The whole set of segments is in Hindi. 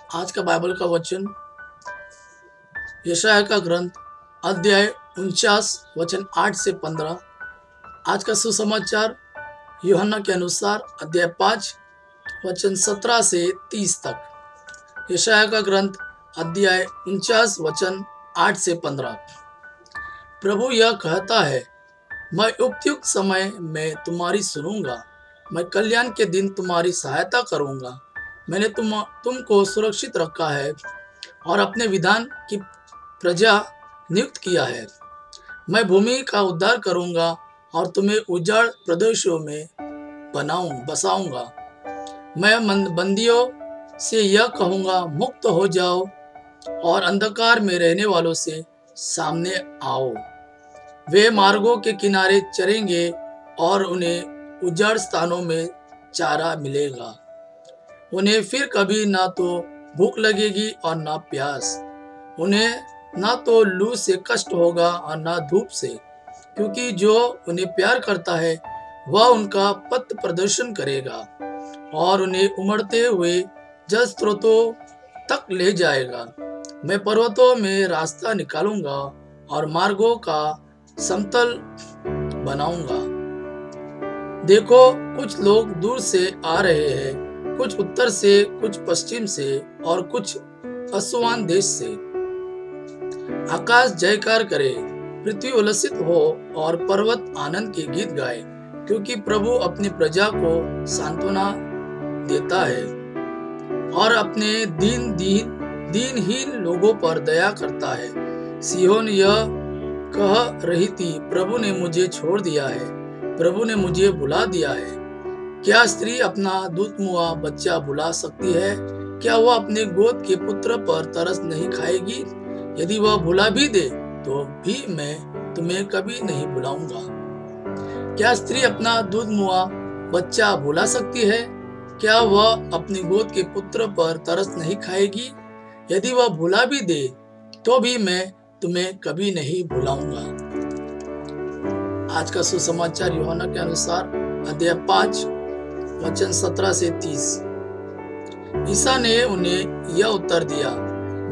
आज का बाइबल का वचन यशायाह का ग्रंथ अध्याय 49 वचन 8 से 15। आज का सुसमाचार यूहन्ना के अनुसार अध्याय 5 वचन 17 से 30 तक। यशायाह का ग्रंथ अध्याय 49 वचन 8 से 15। प्रभु यह कहता है, मैं उपयुक्त समय में तुम्हारी सुनूंगा, मैं कल्याण के दिन तुम्हारी सहायता करूंगा। मैंने तुमको सुरक्षित रखा है और अपने विधान की प्रजा नियुक्त किया है। मैं भूमि का उद्धार करूंगा और तुम्हें उजाड़ प्रदेशों में बसाऊंगा। मैं बंदियों से यह कहूंगा, मुक्त हो जाओ, और अंधकार में रहने वालों से सामने आओ। वे मार्गों के किनारे चरेंगे और उन्हें उजाड़ स्थानों में चारा मिलेगा। उन्हें फिर कभी ना तो भूख लगेगी और ना प्यास। उन्हें ना तो लू से कष्ट होगा और ना धूप से, क्योंकि जो उन्हें प्यार करता है वह उनका पथ प्रदर्शन करेगा और उन्हें उमड़ते हुए जल स्रोतों तक ले जाएगा। मैं पर्वतों में रास्ता निकालूंगा और मार्गों का समतल बनाऊंगा। देखो, कुछ लोग दूर से आ रहे हैं, कुछ उत्तर से, कुछ पश्चिम से और कुछ असुवान देश से। आकाश जयकार करे, पृथ्वी उल्लसित हो और पर्वत आनंद के गीत गाए, क्योंकि प्रभु अपनी प्रजा को सांत्वना देता है और अपने दीनहीन लोगों पर दया करता है। सिय्योन यह कह रही थी, प्रभु ने मुझे छोड़ दिया है, प्रभु ने मुझे भुला दिया है। क्या स्त्री अपना दूध मुआ बच्चा भुला सकती है? क्या वह अपने गोद के पुत्र पर तरस नहीं खाएगी? यदि वह भुला भी दे तो भी मैं तुम्हें कभी नहीं भुलाऊंगा। क्या स्त्री अपना दूध मुआ बच्चा भुला सकती है? क्या वह अपने गोद के पुत्र पर तरस नहीं खाएगी? यदि वह भुला भी दे तो भी मैं तुम्हें कभी नहीं भुलाऊंगा। आज का सुसमाचार यूहन्ना के अनुसार अध्याय 5 वचन 17 से 30। ईसा ने उन्हें यह उत्तर दिया,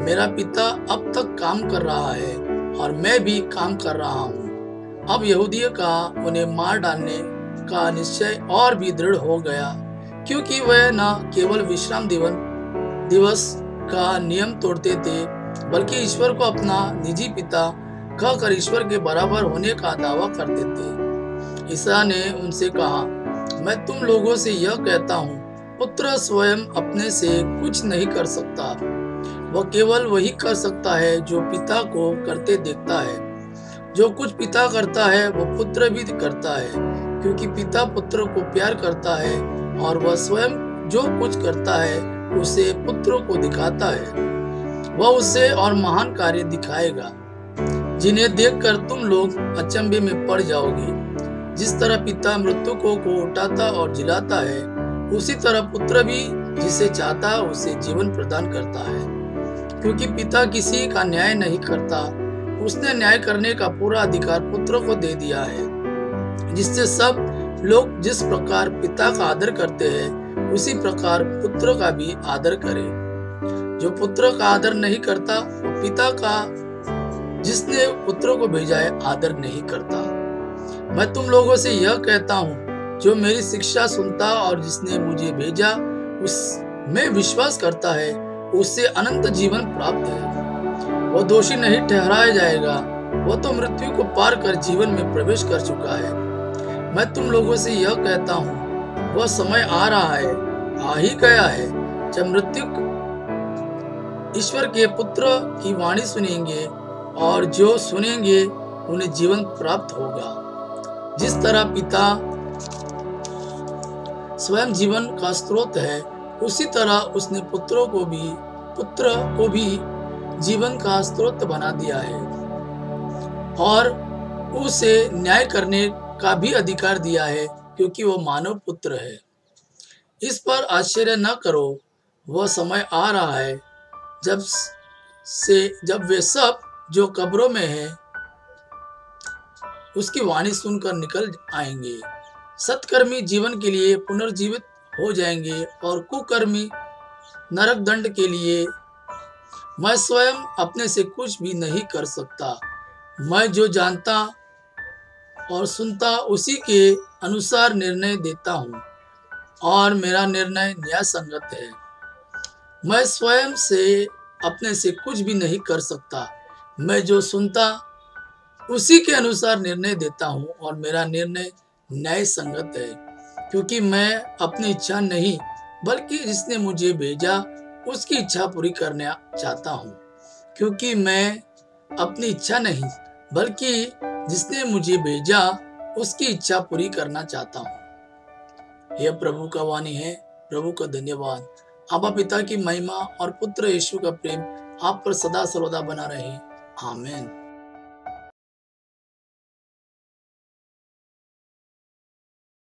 मेरा पिता अब तक काम कर रहा है और मैं भी काम कर रहा हूँ। अब यहूदियों का उन्हें मार डालने का निश्चय और भी दृढ़ हो गया, क्योंकि वह न केवल विश्राम दिवस का नियम तोड़ते थे, बल्कि ईश्वर को अपना निजी पिता कहकर ईश्वर के बराबर होने का दावा करते थे। ईसा ने उनसे कहा, मैं तुम लोगों से यह कहता हूँ, पुत्र स्वयं अपने से कुछ नहीं कर सकता, वह केवल वही कर सकता है जो पिता को करते देखता है। जो कुछ पिता करता है वो पुत्र भी करता है, क्योंकि पिता पुत्र को प्यार करता है और वह स्वयं जो कुछ करता है उसे पुत्र को दिखाता है। वह उससे और महान कार्य दिखाएगा, जिन्हें देखकर तुम लोग अचंभे में पड़ जाओगे। जिस तरह पिता मृतकों को उठाता और जिलाता है, उसी तरह पुत्र भी जिसे चाहता है उसे जीवन प्रदान करता है। क्योंकि पिता किसी का न्याय नहीं करता, उसने न्याय करने का पूरा अधिकार पुत्र को दे दिया है, जिससे सब लोग जिस प्रकार पिता का आदर करते हैं उसी प्रकार पुत्र का भी आदर करें। जो पुत्र का आदर नहीं करता वो पिता का जिसने पुत्र को भेजा है आदर नहीं करता। मैं तुम लोगों से यह कहता हूँ, जो मेरी शिक्षा सुनता और जिसने मुझे भेजा उसमें विश्वास करता है, उससे अनंत जीवन प्राप्त है। वह दोषी नहीं ठहराया जाएगा, वह तो मृत्यु को पार कर जीवन में प्रवेश कर चुका है। मैं तुम लोगों से यह कहता हूँ, वह समय आ रहा है, आ ही गया है, जब मृत्यु ईश्वर के पुत्र की वाणी सुनेंगे और जो सुनेंगे उन्हें जीवन प्राप्त होगा। जिस तरह पिता स्वयं जीवन का स्रोत है, उसी तरह उसने पुत्र को भी जीवन का स्रोत बना दिया है और उसे न्याय करने का भी अधिकार दिया है, क्योंकि वह मानव पुत्र है। इस पर आश्चर्य न करो, वह समय आ रहा है जब वे सब जो कब्रों में हैं उसकी वाणी सुनकर निकल आएंगे। सत्कर्मी जीवन के लिए पुनर्जीवित हो जाएंगे और कुकर्मी नरक दंड के लिए। मैं स्वयं अपने से कुछ भी नहीं कर सकता। मैं जो जानता और सुनता उसी के अनुसार निर्णय देता हूँ और मेरा निर्णय न्याय संगत है। मैं स्वयं से अपने से कुछ भी नहीं कर सकता। मैं जो सुनता उसी के अनुसार निर्णय देता हूँ और मेरा निर्णय न्याय संगत है, क्योंकि मैं अपनी इच्छा नहीं बल्कि जिसने मुझे भेजा उसकी इच्छा पूरी करना चाहता हूँ। क्योंकि मैं अपनी इच्छा नहीं बल्कि जिसने मुझे भेजा उसकी इच्छा पूरी करना चाहता हूँ। यह प्रभु का वाणी है। प्रभु का धन्यवाद। आबा पिता की महिमा और पुत्र यीशु का प्रेम आप पर सदा सर्वदा बना रहे। आमीन।